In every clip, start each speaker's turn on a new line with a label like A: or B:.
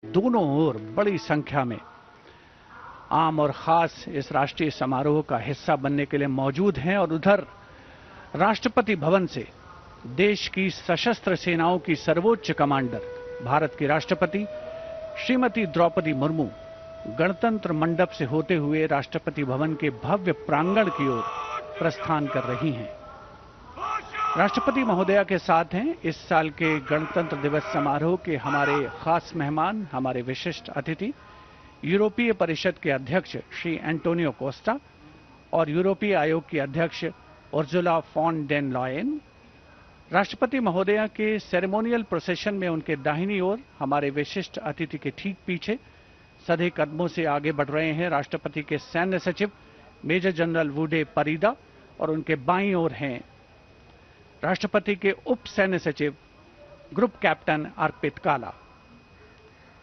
A: दोनों ओर बड़ी संख्या में आम और खास इस राष्ट्रीय समारोह का हिस्सा बनने के लिए मौजूद हैं और उधर राष्ट्रपति भवन से देश की सशस्त्र सेनाओं की सर्वोच्च कमांडर भारत की राष्ट्रपति श्रीमती द्रौपदी मुर्मू गणतंत्र मंडप से होते हुए राष्ट्रपति भवन के भव्य प्रांगण की ओर प्रस्थान कर रही हैं। राष्ट्रपति महोदया के साथ हैं इस साल के गणतंत्र दिवस समारोह के हमारे खास मेहमान, हमारे विशिष्ट अतिथि, यूरोपीय परिषद के अध्यक्ष श्री एंटोनियो कोस्टा और यूरोपीय आयोग की अध्यक्ष उर्जुला फॉन डेन लॉयन। राष्ट्रपति महोदया के सेरेमोनियल प्रोसेशन में उनके दाहिनी ओर हमारे विशिष्ट अतिथि के ठीक पीछे सधे कदमों से आगे बढ़ रहे हैं राष्ट्रपति के सैन्य सचिव मेजर जनरल वुडे परीदा और उनके बाईं ओर हैं राष्ट्रपति के उप सैन्य सचिव ग्रुप कैप्टन अर्पित काला।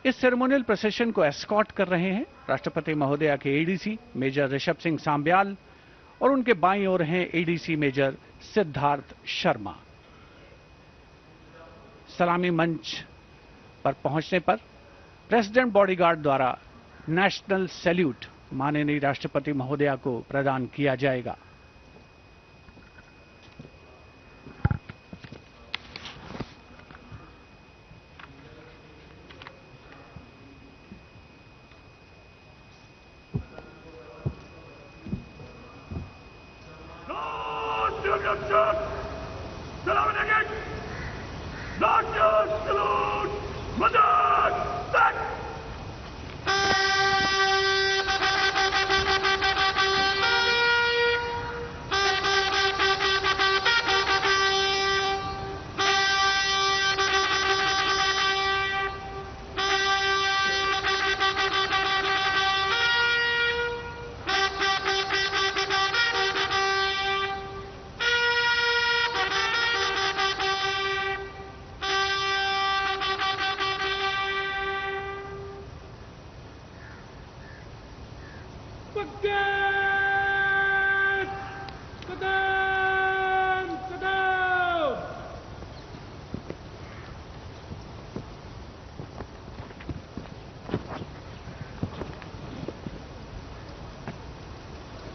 A: इस सेरेमोनियल प्रोसेशन को एस्कॉर्ट कर रहे हैं राष्ट्रपति महोदया के एडीसी मेजर ऋषभ सिंह सांब्याल और उनके बाईं ओर हैं एडीसी मेजर सिद्धार्थ शर्मा। सलामी मंच पर पहुंचने पर प्रेसिडेंट बॉडीगार्ड द्वारा नेशनल सैल्यूट माननीय राष्ट्रपति महोदया को प्रदान किया जाएगा।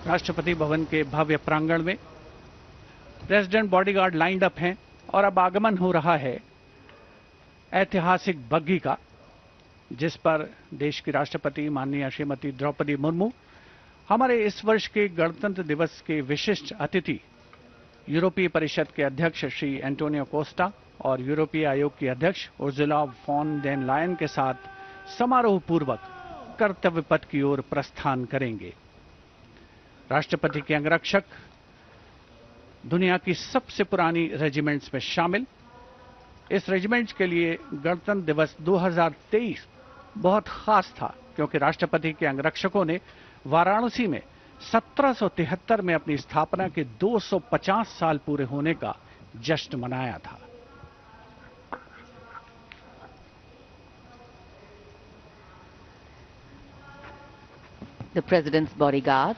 A: राष्ट्रपति भवन के भव्य प्रांगण में प्रेसिडेंट बॉडीगार्ड लाइंड अप हैं और अब आगमन हो रहा है ऐतिहासिक बग्घी का, जिस पर देश की राष्ट्रपति माननीय श्रीमती द्रौपदी मुर्मू हमारे इस वर्ष के गणतंत्र दिवस के विशिष्ट अतिथि यूरोपीय परिषद के अध्यक्ष श्री एंटोनियो कोस्टा और यूरोपीय आयोग की अध्यक्ष उर्जुला फॉन डेन लायन के साथ समारोह पूर्वक कर्तव्य पथ की ओर प्रस्थान करेंगे। राष्ट्रपति के अंगरक्षक दुनिया की सबसे पुरानी रेजिमेंट्स में शामिल। इस रेजिमेंट्स के लिए गणतंत्र दिवस 2023 बहुत खास था क्योंकि राष्ट्रपति के अंगरक्षकों ने वाराणसी में 1773 में अपनी स्थापना के 250 साल पूरे होने का जश्न मनाया था।
B: The President's bodyguard,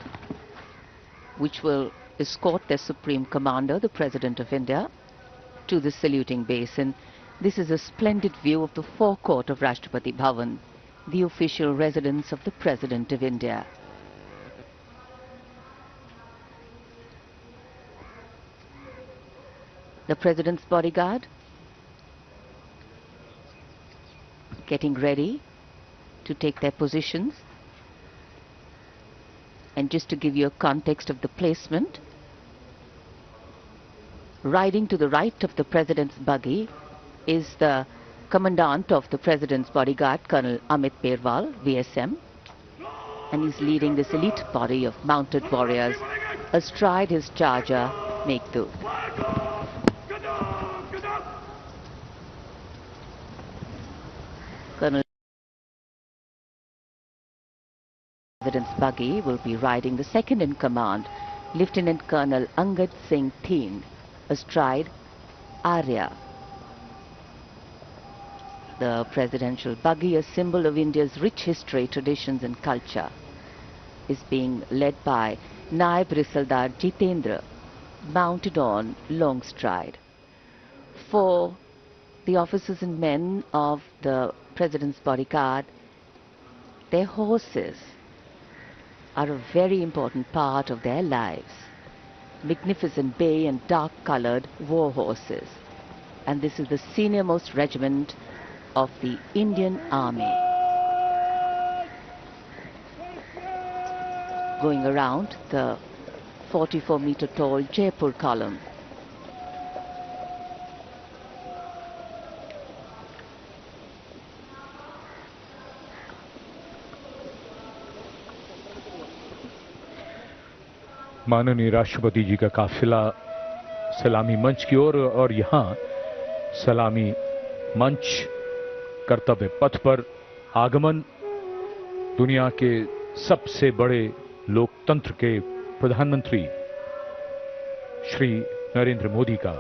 B: which will escort their Supreme Commander, the President of India, to the saluting basin. This is a splendid view of the forecourt of Rashtrapati Bhavan, the official residence of the President of India. The President's bodyguard getting ready to take their positions. And just to give you a context of the placement, riding to the right of the President's buggy is the Commandant of the President's bodyguard, Colonel Amit Perwal, VSM, and he's leading this elite body of mounted warriors astride his charger, Meghdoot. Colonel President's buggy will be riding the second in command, Lieutenant Colonel Angad Singh Theen, astride Arya. The presidential buggy, a symbol of India's rich history, traditions and culture, is being led by Naib Risaldar Jitendra, mounted on Longstride. For the officers and men of the President's bodyguard, their horses are a very important part of their lives. Magnificent bay and dark-colored war horses. And this is the senior-most regiment of the Indian Army. Going around the 44-meter tall Jaipur column.
C: माननीय राष्ट्रपति जी का काफिला सलामी मंच की ओर और यहाँ सलामी मंच कर्तव्य पथ पर आगमन दुनिया के सबसे बड़े लोकतंत्र के प्रधानमंत्री श्री नरेंद्र मोदी का